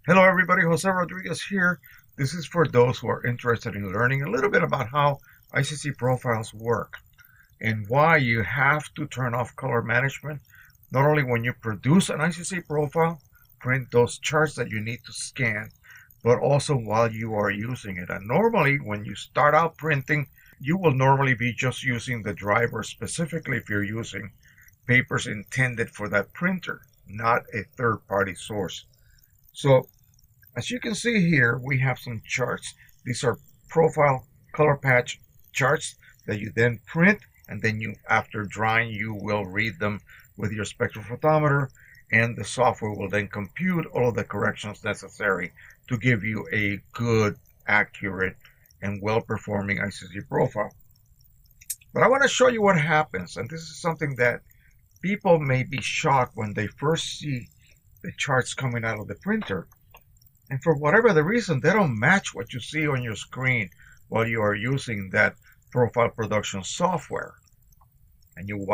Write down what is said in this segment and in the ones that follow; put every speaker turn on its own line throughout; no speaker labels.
Hello everybody, Jose Rodriguez here. This is for those who are interested in learning a little bit about how ICC profiles work and why you have to turn off color management, not only when you produce an ICC profile, print those charts that you need to scan, but also while you are using it. And normally when you start out printing, you will normally be just using the driver, specifically if you're using papers intended for that printer, not a third-party source. So as you can see here, we have some charts. These are profile color patch charts that you then print, and then after drying, you will read them with your spectrophotometer, and the software will then compute all of the corrections necessary to give you a good, accurate, and well-performing ICC profile. But I want to show you what happens, and this is something that people may be shocked when they first see the charts coming out of the printer. And for whatever the reason, they don't match what you see on your screen while you are using that profile production software. And you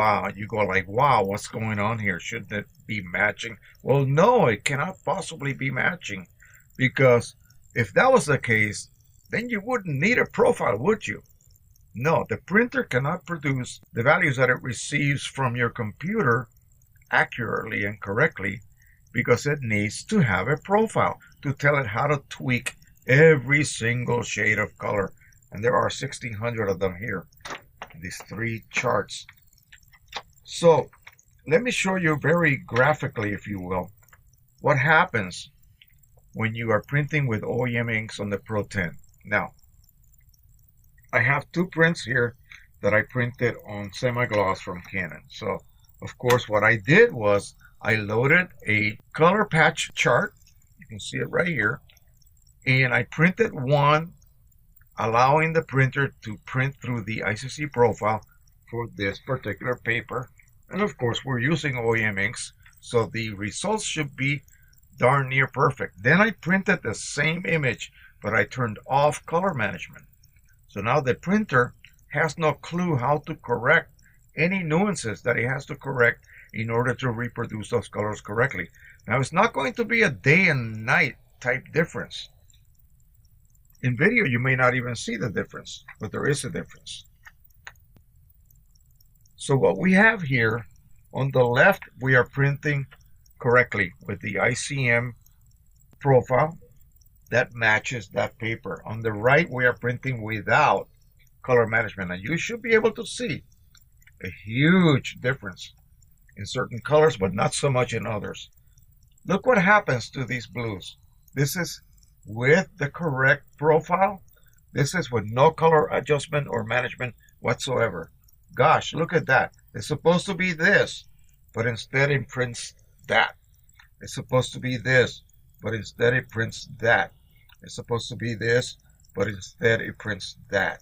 go like, wow, what's going on here? Shouldn't it be matching? Well, no, it cannot possibly be matching, because if that was the case, then you wouldn't need a profile, would you? No, the printer cannot produce the values that it receives from your computer accurately and correctly, because it needs to have a profile to tell it how to tweak every single shade of color. And there are 1,600 of them here, these three charts. So let me show you very graphically, if you will, what happens when you are printing with OEM inks on the Pro-10. Now, I have two prints here that I printed on semi-gloss from Canon. So, of course, what I did was I loaded a color patch chart. You can see it right here. And I printed one, allowing the printer to print through the ICC profile for this particular paper. And of course, we're using OEM inks, so the results should be darn near perfect. Then I printed the same image, but I turned off color management. So now the printer has no clue how to correct any nuances that it has to correct in order to reproduce those colors correctly. Now, it's not going to be a day and night type difference. In video, you may not even see the difference, but there is a difference. So what we have here, on the left, we are printing correctly with the ICM profile that matches that paper. On the right, we are printing without color management, and you should be able to see a huge difference in certain colors, but not so much in others. Look what happens to these blues. This is with the correct profile. This is with no color adjustment or management whatsoever. Gosh, look at that. It's supposed to be this, but instead it prints that. It's supposed to be this, but instead it prints that. It's supposed to be this, but instead it prints that.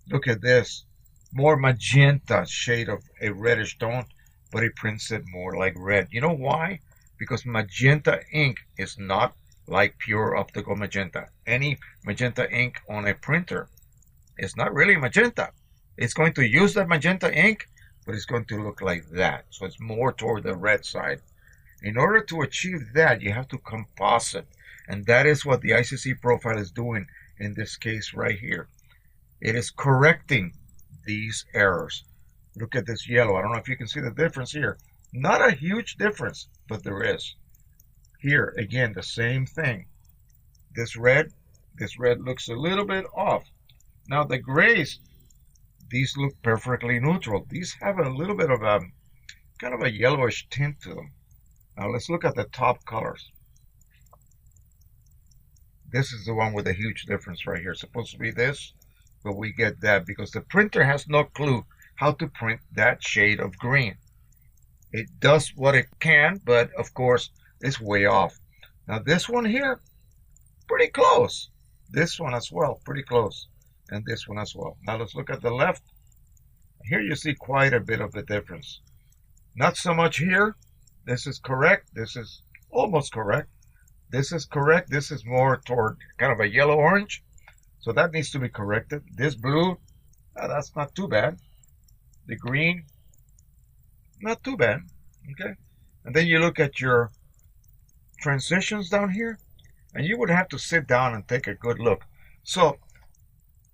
Look at this. More magenta shade of a reddish tone, but it prints it more like red. You know why? Because magenta ink is not like pure optical magenta. Any magenta ink on a printer is not really magenta. It's going to use that magenta ink, but it's going to look like that. So it's more toward the red side. In order to achieve that, you have to composite. And that is what the ICC profile is doing in this case right here. It is correcting these errors. Look at this yellow. I don't know if you can see the difference here. Not a huge difference, but there is. Here, again, the same thing. This red looks a little bit off. Now the grays, these look perfectly neutral. These have a little bit of a kind of a yellowish tint to them. Now let's look at the top colors. This is the one with a huge difference right here. It's supposed to be this, but we get that because the printer has no clue how to print that shade of green. It does what it can, but of course it's way off. Now this one here, pretty close. This one as well, pretty close. And this one as well. Now let's look at the left. Here you see quite a bit of the difference. Not so much here. This is correct. This is almost correct. This is correct. This is more toward kind of a yellow-orange. So that needs to be corrected. This blue, that's not too bad. The green, not too bad. Okay. And then you look at your transitions down here. and you would have to sit down and take a good look. So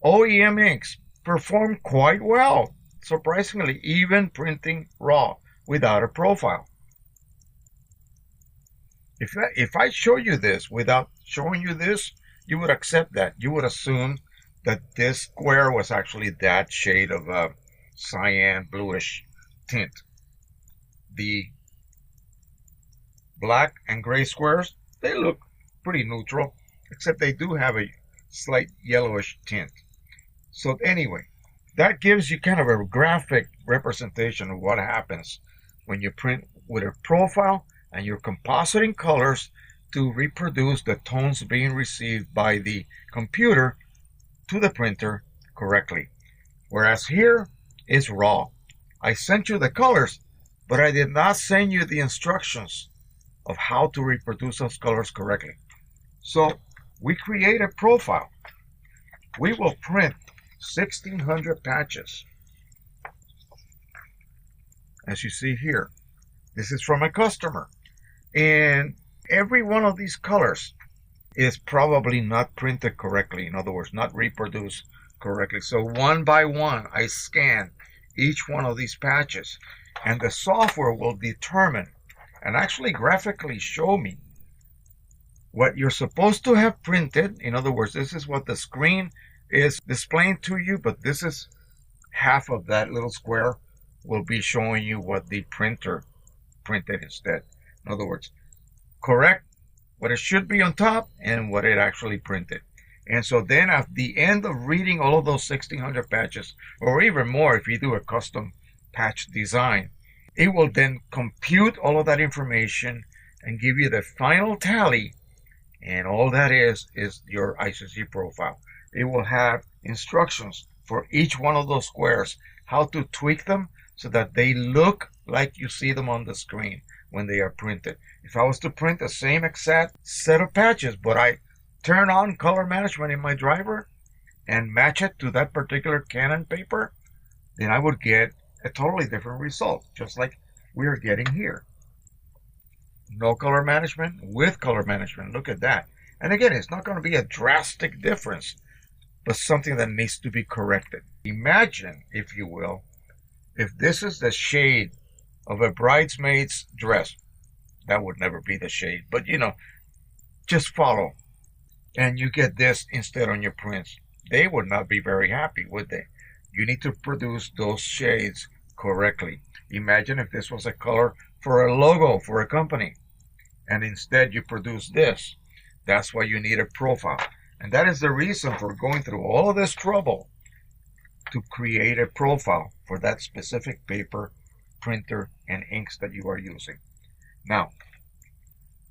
OEM inks perform quite well, surprisingly, even printing raw without a profile. If I show you this without showing you this, you would accept that. You would assume that this square was actually that shade of a cyan bluish tint. The black and gray squares, they look pretty neutral, except they do have a slight yellowish tint. So anyway, that gives you kind of a graphic representation of what happens when you print with a profile and you're compositing colors to reproduce the tones being received by the computer to the printer correctly. Whereas here is raw. I sent you the colors, but I did not send you the instructions of how to reproduce those colors correctly. So we create a profile. We will print 1,600 patches. As you see here, this is from a customer. And every one of these colors is probably not printed correctly. In other words, not reproduced correctly. So one by one, I scan each one of these patches, and the software will determine and actually graphically show me what you're supposed to have printed. In other words, this is what the screen is displaying to you, but this is half of that little square will be showing you what the printer printed instead. In other words, correct what it should be on top and what it actually printed. And so then at the end of reading all of those 1,600 patches, or even more if you do a custom patch design, it will then compute all of that information and give you the final tally. And all that is your ICC profile. It will have instructions for each one of those squares, how to tweak them so that they look like you see them on the screen when they are printed. If I was to print the same exact set of patches, but I turn on color management in my driver and match it to that particular Canon paper, then I would get a totally different result, just like we are getting here. No color management with color management. Look at that. And again, it's not going to be a drastic difference, but something that needs to be corrected. Imagine, if you will, if this is the shade of a bridesmaid's dress. That would never be the shade, but you know, just follow. And you get this instead on your prints. They would not be very happy, would they? You need to produce those shades correctly. Imagine if this was a color for a logo for a company, and instead you produce this. That's why you need a profile. And that is the reason for going through all of this trouble to create a profile for that specific paper, printer, and inks that you are using. Now,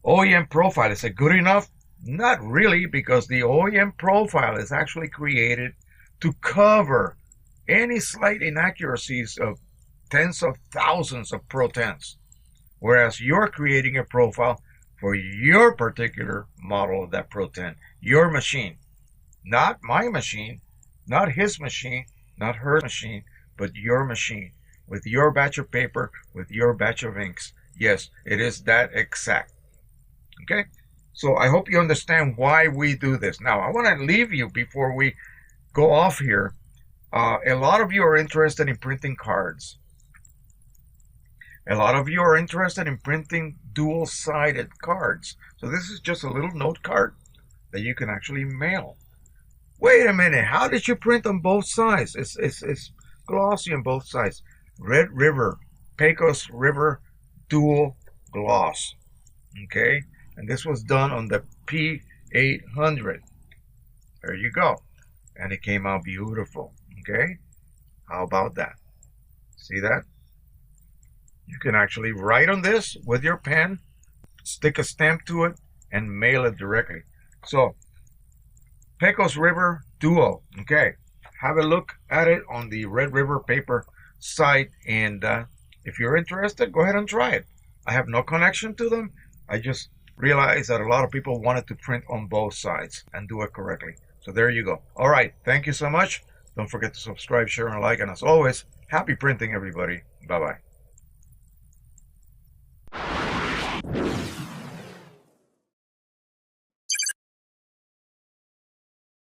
OEM profile, is it good enough? Not really, because the OEM profile is actually created to cover any slight inaccuracies of tens of thousands of Pro-10s, whereas you're creating a profile for your particular model of that Pro-10, your machine. Not my machine, not his machine, not her machine, but your machine, with your batch of paper, with your batch of inks. Yes, it is that exact. Okay? So I hope you understand why we do this. Now, I want to leave you before we go off here. A lot of you are interested in printing cards. A lot of you are interested in printing dual-sided cards. So this is just a little note card that you can actually mail. Wait a minute, how did you print on both sides? It's glossy on both sides. Red River, Pecos River Dual Gloss. Okay? And this was done on the P800. There you go. And it came out beautiful. Okay? How about that? See that? You can actually write on this with your pen, stick a stamp to it, and mail it directly. So, Pecos River Duo. Okay? Have a look at it on the Red River Paper site, and if you're interested, go ahead and try it. I have no connection to them. I just realized that a lot of people wanted to print on both sides and do it correctly. So there you go. All right. Thank you so much. Don't forget to subscribe, share, and like. And as always, happy printing, everybody. Bye-bye.